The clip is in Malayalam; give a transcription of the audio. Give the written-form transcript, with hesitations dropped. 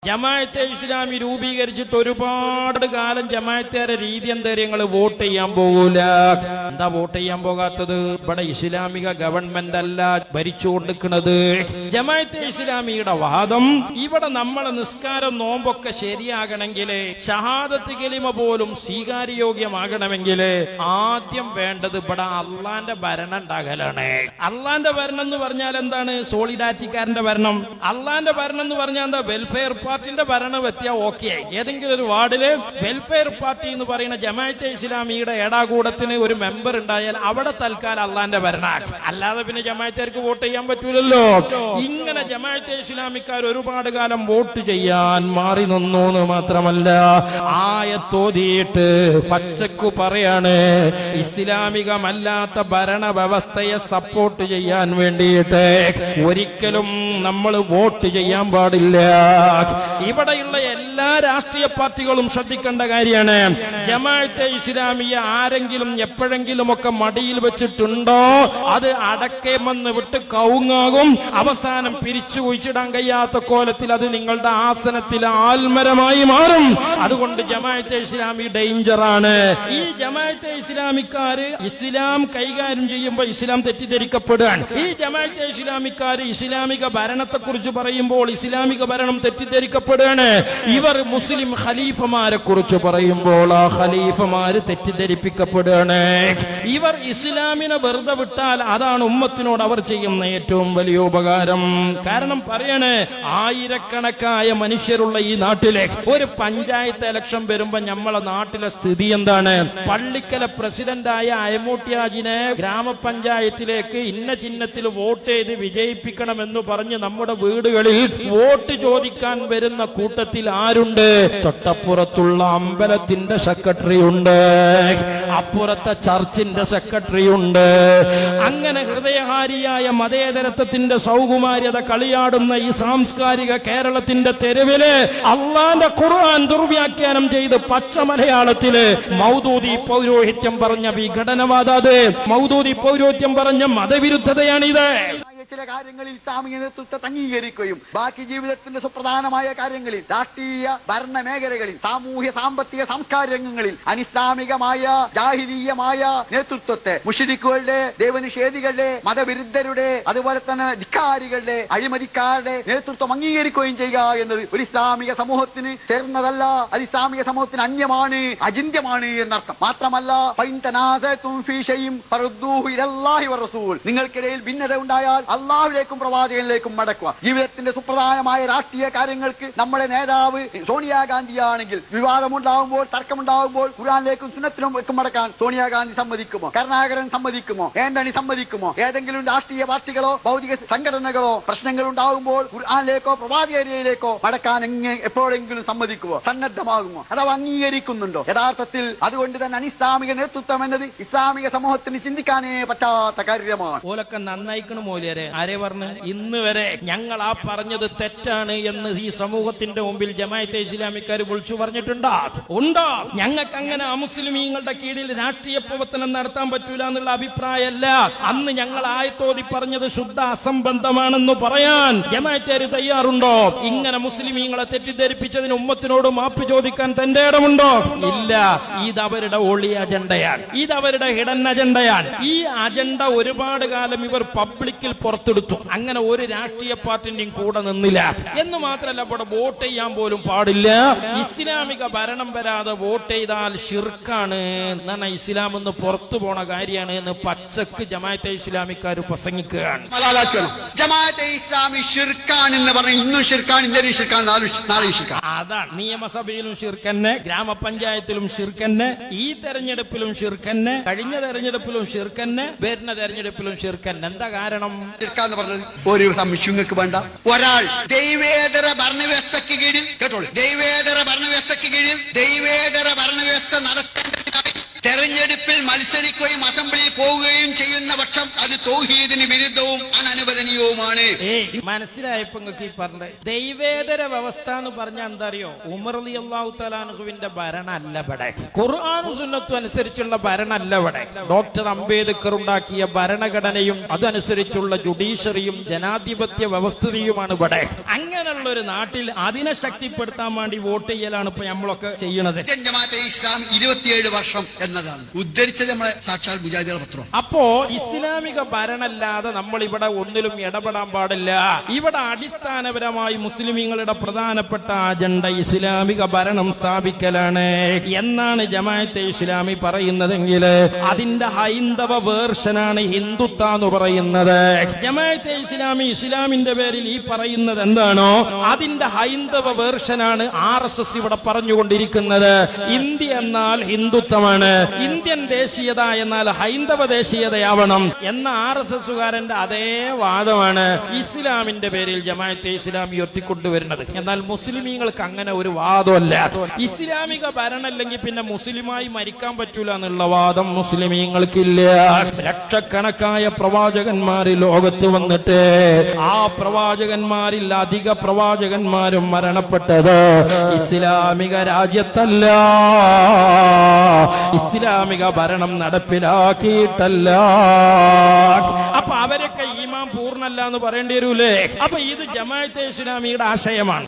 ജമാഅത്തെ ഇസ്ലാമി രൂപീകരിച്ചിട്ട് ഒരുപാട് കാലം ജമാഅത്തുകാരെ രീതി എന്താ, നിങ്ങൾ വോട്ട് ചെയ്യാൻ പോകൂല. എന്താ വോട്ട് ചെയ്യാൻ പോകാത്തത്? ഇവിടെ ഇസ്ലാമിക ഗവൺമെന്റ് അല്ല ഭരിച്ചുകൊണ്ടിരിക്കുന്നത്. ജമാഅത്തെ ഇസ്ലാമിയുടെ വാദം, ഇവിടെ നമ്മളെ നിസ്കാരം നോമ്പൊക്കെ ശരിയാകണമെങ്കിൽ, ഷഹാദത്ത് കലിമ പോലും സ്വീകാര്യോഗ്യമാകണമെങ്കിൽ ആദ്യം വേണ്ടത് ഇവിടെ അള്ളാന്റെ ഭരണം ഉണ്ടാകലാണ്. അള്ളാന്റെ ഭരണം എന്ന് പറഞ്ഞാൽ എന്താണ്? സോളിഡാരിറ്റിക്കാരന്റെ ഭരണം. അള്ളാന്റെ ഭരണം എന്ന് പറഞ്ഞാൽ എന്താ? വെൽഫെയർ പാർട്ടിന്റെ ഭരണം എത്തിയാ ഓക്കെ. ഏതെങ്കിലും ഒരു വാർഡില് വെൽഫെയർ പാർട്ടി എന്ന് പറയുന്ന ജമാഅത്തെ ഇസ്ലാമിയുടെ ഏടാകൂടത്തിന് ഒരു മെമ്പർ ഉണ്ടായാൽ അവിടെ തൽക്കാലം അള്ളാന്റെ ഭരണം. അല്ലാതെ പിന്നെ ജമാഅത്തുകാർക്ക് വോട്ട് ചെയ്യാൻ പറ്റൂലല്ലോ. ഇങ്ങനെ ജമാഅത്തെ ഇസ്ലാമിക്കാർ ഒരുപാട് കാലം വോട്ട് ചെയ്യാൻ മാറി നിന്നു എന്ന് മാത്രമല്ല, ആയത്തോതിയിട്ട് പച്ചക്കു പറയാണ് ഇസ്ലാമികമല്ലാത്ത ഭരണ വ്യവസ്ഥയെ സപ്പോർട്ട് ചെയ്യാൻ വേണ്ടിയിട്ട് ഒരിക്കലും നമ്മൾ വോട്ട് ചെയ്യാൻ പാടില്ല. ഇവിടെയുള്ള എല്ലാ രാഷ്ട്രീയ പാർട്ടികളും ശ്രദ്ധിക്കേണ്ട കാര്യമാണ്. ജമാഅത്തെ ഇസ്ലാമിയെ ആരെങ്കിലും എപ്പോഴെങ്കിലും ഒക്കെ മടിയിൽ വെച്ചിട്ടുണ്ടോ, അത് അടക്കേമെന്ന് വിട്ട് കവുങ്ങാകും. അവസാനം പിരിച്ചു കുഴിച്ചിടാൻ കഴിയാത്ത കോലത്തിൽ അത് നിങ്ങളുടെ ആസനത്തിൽ ആൽമരമായി മാറും. അതുകൊണ്ട് ജമാഅത്തെ ഇസ്ലാമി ഡേഞ്ചറാണ്. ഈ ജമാഅത്തെ ഇസ്ലാമിക്കാര് ഇസ്ലാം കൈകാര്യം ചെയ്യുമ്പോൾ ഇസ്ലാം തെറ്റിദ്ധരിക്കപ്പെടുകയാണ്. ഈ ജമാഅത്തെ ഇസ്ലാമിക്കാര് ഇസ്ലാമിക ഭരണത്തെ കുറിച്ച് പറയുമ്പോൾ ഇസ്ലാമിക ഭരണം തെറ്റിദ്ധരിക്കപ്പെടുകയാണ്. ഇവർ മുസ്ലിം ഖലീഫമാരെ കുറിച്ച് പറയുമ്പോൾ ആ ഖലീഫമാര് തെറ്റിദ്ധരിപ്പിക്കപ്പെടുകയാണ്. ഇവർ ഇസ്ലാമിനെ വെറുതെ വിട്ടാൽ അതാണ് ഉമ്മത്തിനോട് അവർ ചെയ്യുന്ന ഏറ്റവും വലിയ ഉപകാരം. കാരണം പറയാണ്, ആയിരക്കണക്കായ മനുഷ്യരുള്ള ഈ നാട്ടിലെ ഒരു പഞ്ചായത്ത് ഇലക്ഷൻ വരുമ്പോ നമ്മളെ നാട്ടിലെ സ്ഥിതി എന്താണ്? പള്ളിക്കല പ്രസിഡന്റായ അയമൂട്ടിയാജിനെ ഗ്രാമപഞ്ചായത്തിലേക്ക് ഇന്ന ചിഹ്നത്തിൽ വോട്ട് ചെയ്ത് വിജയിപ്പിക്കണമെന്ന് പറഞ്ഞ് നമ്മുടെ വീടുകളിൽ വോട്ട് ചോദിക്കാൻ വരുന്ന കൂട്ടത്തിൽ ആരുണ്ട്? തൊട്ടപ്പുറത്തുള്ള അമ്പലത്തിന്റെ സെക്രട്ടറി ഉണ്ട്, അപ്പുറത്തെ ചർച്ചിന്റെ സെക്രട്ടറി ഉണ്ട്. അങ്ങനെ ഹൃദയഹാരിയായ മതേതരത്വത്തിന്റെ സൗകുമാര്യത കളിയാടുന്ന ഈ സാംസ്കാരിക കേരളത്തിന്റെ തെരുവില് അള്ളാന്റെ ഖുർആൻ ദുർവ്യാഖ്യാനം ചെയ്ത് പച്ച മലയാളത്തില് മൗദൂദി പൗരോഹിത്യം പറഞ്ഞ വിഘടനവാദത്, മൗദൂദി പൗരോഹിത്യം പറഞ്ഞ മതവിരുദ്ധതയാണിത്. ചില കാര്യങ്ങളിൽ ഇസ്ലാമിക നേതൃത്വത്തെ അംഗീകരിക്കുകയും ബാക്കി ജീവിതത്തിന്റെ സുപ്രധാനമായ കാര്യങ്ങളിൽ, രാഷ്ട്രീയ ഭരണ മേഖലകളിൽ, സാമൂഹ്യ സാമ്പത്തിക സാംസ്കാരിക രംഗങ്ങളിൽ അനിസ്ലാമികമായ ജാഹിലീയമായ നേതൃത്വത്തെ, മുശ്രിക്കുകളുടെ, ദൈവനിഷേധികളുടെ, മതവിരുദ്ധരുടെ, അതുപോലെ തന്നെ ധിക്കാരികളുടെ, അഴിമതിക്കാരുടെ നേതൃത്വം അംഗീകരിക്കുകയും ചെയ്യുക എന്നത് ഒരു ഇസ്ലാമിക സമൂഹത്തിന് ചേർന്നതല്ല. അത് ഇസ്ലാമിക സമൂഹത്തിന് അന്യമാണ്, അചിന്യമാണ് എന്നർത്ഥം. മാത്രമല്ല, നിങ്ങൾക്കിടയിൽ ഭിന്നത ഉണ്ടായാൽ അള്ളാഹുവിലേക്കും പ്രവാചകനിലേക്കും മടക്കുക. ജീവിതത്തിന്റെ സുപ്രധാനമായ രാഷ്ട്രീയ കാര്യങ്ങൾക്ക് നമ്മുടെ നേതാവ് സോണിയാഗാന്ധിയാണെങ്കിൽ വിവാദമുണ്ടാകുമ്പോൾ, തർക്കമുണ്ടാകുമ്പോൾ ഖുർആനിലേക്കും സുന്നത്തിലേക്കും മടക്കാൻ സോണിയാഗാന്ധി സമ്മതിക്കുമോ? കരുണാകരൻ സമ്മതിക്കുമോ? ആന്റണി സമ്മതിക്കുമോ? ഏതെങ്കിലും രാഷ്ട്രീയ പാർട്ടികളോ ഭൗതിക സംഘടനകളോ പ്രശ്നങ്ങൾ ഉണ്ടാകുമ്പോൾ ഖുർആനിലേക്കോ പ്രവാചകനിലേക്കോ മടക്കാൻ എപ്പോഴെങ്കിലും സമ്മതിക്കുമോ? സന്നദ്ധമാകുമോ? അഥവാ അംഗീകരിക്കുന്നുണ്ടോ? യഥാർത്ഥത്തിൽ അതുകൊണ്ട് തന്നെ അനിസ്ലാമിക നേതൃത്വം എന്നത് ഇസ്ലാമിക സമൂഹത്തിന് ചിന്തിക്കാനേ പറ്റാത്ത കാര്യമാണ്. ഓലൊക്കെ നന്നായിക്കണ മൂല്യരെ ആരെ പറഞ്ഞ് ഇന്ന് വരെ ഞങ്ങൾ ആ പറഞ്ഞത് തെറ്റാണ് എന്ന് ഈ സമൂഹത്തിന്റെ മുമ്പിൽ ജമാഅത്തെ ഇസ്ലാമിക്കാർ വിളിച്ചു പറഞ്ഞിട്ടുണ്ടോ? ഉണ്ടോ? ഞങ്ങൾക്ക് അങ്ങനെ അമുസ്ലിമീങ്ങളുടെ കീഴിൽ രാഷ്ട്രീയ പ്രവർത്തനം നടത്താൻ പറ്റൂല എന്നുള്ള അഭിപ്രായമല്ല. അന്ന് ഞങ്ങൾ ആയത്തോതി പറഞ്ഞത് ശുദ്ധ അസംബന്ധമാണെന്ന് പറയാൻ ജമാഅത്തുകാർ തയ്യാറുണ്ടോ? ഇങ്ങനെ മുസ്ലിമീങ്ങളെ തെറ്റിദ്ധരിപ്പിച്ചതിന് ഉമ്മത്തിനോട് മാപ്പ് ചോദിക്കാൻ തന്റെ ഇടമുണ്ടോ? ഇല്ല. ഇത് അവരുടെ ഒളി അജണ്ടയാണ്, ഇത് അവരുടെ ഹിഡൻ അജണ്ടയാണ്. ഈ അജണ്ട ഒരുപാട് കാലം ഇവർ പബ്ലിക്കിൽ പുറത്തെടുത്തു. അങ്ങനെ ഒരു രാഷ്ട്രീയ പാർട്ടിന്റെയും കൂടെ നിന്നില്ല എന്ന് മാത്രമല്ല, ഇവിടെ വോട്ട് ചെയ്യാൻ പോലും പാടില്ല. ഇസ്ലാമിക ഭരണം വരാതെ വോട്ട് ചെയ്താൽ ഷിർക്കാണ് എന്നാണ്, ഇസ്ലാം എന്ന് പുറത്തു പോണ കാര്യമാണ് എന്ന് പച്ചക്ക് ജമാഅത്തെ ഇസ്ലാമിക്കാർ പ്രസംഗിക്കുകയാണ്. ജമാഅത്തെ ഇസ്ലാമി ഷിർക്കാണ് എന്ന് പറഞ്ഞ ഇന്നും ഷിർക്കാണ്, ഇന്നലെ ഷിർക്കാണ്, നാളെ ഷിർക്കാണ്. അതാണ്. നിയമസഭയിലും ഷിർക്കന്നെ, ഗ്രാമപഞ്ചായത്തിലും ഷിർക്കന്നെ, ഈ തെരഞ്ഞെടുപ്പിലും ഷിർക്കന്നെ, കഴിഞ്ഞ തെരഞ്ഞെടുപ്പിലും ഷിർക്കന്നെ, വരുന്ന തെരഞ്ഞെടുപ്പിലും ഷിർക്കന്നെ. എന്താ കാരണം? ഒരു സംശയങ്ങൾക്ക് വേണ്ട. ഒരാൾ ദൈവേതര ഭരണവ്യവസ്ഥയ്ക്ക് കീഴിൽ, കേട്ടോളൂ, ദൈവേതര ഭരണവ്യവസ്ഥയ്ക്ക് കീഴിൽ ദൈവേതര ഭരണവ്യവസ്ഥ നടത്തേണ്ടതിനായി തെരഞ്ഞെടുപ്പിൽ മത്സരിക്കുകയും അസംബ്ലിയിൽ പോവുകയും ചെയ്യുന്ന പക്ഷം അത് തൗഹീദിന് വിരുദ്ധവും അനനുവദനീയവും ജനാധിപത്യവുമാണ്. മനസ്സിലായപ്പോ നിങ്ങൾക്ക് ഈ പറഞ്ഞത് ദൈവേതര വ്യവസ്ഥ എന്ന് പറഞ്ഞാൽ എന്താ അറിയോ? ഉമർ റളിയല്ലാഹു തആല അൻഹുവിന്റെ ഭരണമല്ല ഇവിടെ, ഖുർആനും സുന്നത്തും അനുസരിച്ചുള്ള ഭരണമല്ല ഇവിടെ. ഡോക്ടർ അംബേദ്കർ ഉണ്ടാക്കിയ ഭരണഘടനയും അതനുസരിച്ചുള്ള ജുഡീഷ്യറിയും ജനാധിപത്യ വ്യവസ്ഥയുമാണ് ഇവിടെ. അങ്ങനെയുള്ള ഒരു നാട്ടിൽ അതിനെ ശക്തിപ്പെടുത്താൻ വേണ്ടി വോട്ട് ചെയ്യലാണ് ഇപ്പൊ നമ്മളൊക്കെ ചെയ്യണത്. ജമാഅത്തെ ഇസ്ലാം 27 വർഷം എന്നതാണ് ഉദ്ധരിച്ചത് നമ്മളെ സാക്ഷാൽ മുജാഹിദുകളുടെ പത്രം. അപ്പോ ഇസ്ലാമിക ഭരണമല്ലാതെ നമ്മൾ ഇവിടെ ഒന്നിലും ഇടപെടാൻ പാടില്ല. ഇവിടെ അടിസ്ഥാനപരമായി മുസ്ലിമീങ്ങളുടെ പ്രധാനപ്പെട്ട അജണ്ട ഇസ്ലാമിക ഭരണം സ്ഥാപിക്കലാണ് എന്നാണ് ജമാഅത്തെ ഇസ്ലാമി പറയുന്നതെങ്കിൽ അതിന്റെ ഹൈന്ദവ വേർഷനാണ് ഹിന്ദുത്വ എന്ന് പറയുന്നത്. ജമാഅത്തെ ഇസ്ലാമി ഇസ്ലാമിന്റെ പേരിൽ ഈ പറയുന്നത് എന്താണോ അതിന്റെ ഹൈന്ദവ വേർഷനാണ് RSS ഇവിടെ പറഞ്ഞുകൊണ്ടിരിക്കുന്നത്. ഇന്ത്യ എന്നാൽ ഹിന്ദുത്വമാണ്, ഇന്ത്യൻ ദേശീയത എന്നാൽ ഹൈന്ദവ ദേശീയതയാവണം എന്ന RSSകാരന്റെ അതേ വാദമാണ് ഇസ്ലാമിന്റെ പേരിൽ ജമാഅത്തെ ഇസ്ലാമി ഉയർത്തിക്കൊണ്ടുവരുന്നത്. എന്നാൽ മുസ്ലിമീങ്ങൾക്ക് അങ്ങനെ ഒരു വാദമല്ല. ഇസ്ലാമിക ഭരണമല്ലെങ്കിൽ പിന്നെ മുസ്ലിമായി മരിക്കാൻ പറ്റൂല എന്നുള്ള വാദം മുസ്ലിമീങ്ങൾക്കില്ല. ലക്ഷക്കണക്കായ പ്രവാചകന്മാര് ലോകത്ത് വന്നിട്ട് ആ പ്രവാചകന്മാരിൽ അധിക പ്രവാചകന്മാരും മരണപ്പെട്ടത് ഇസ്ലാമിക രാജ്യത്തല്ല, ഇസ്ലാമിക ഭരണം നടപ്പിലാക്കിയിട്ടല്ല. അപ്പൊ അവരൊക്കെ ഈമാൻ പൂർണ്ണല്ല എന്ന് പറയേണ്ടി വരൂലേ? അപ്പൊ ഇത് ജമാഅത്തെ ഇസ്ലാമിയുടെ ആശയമാണ്.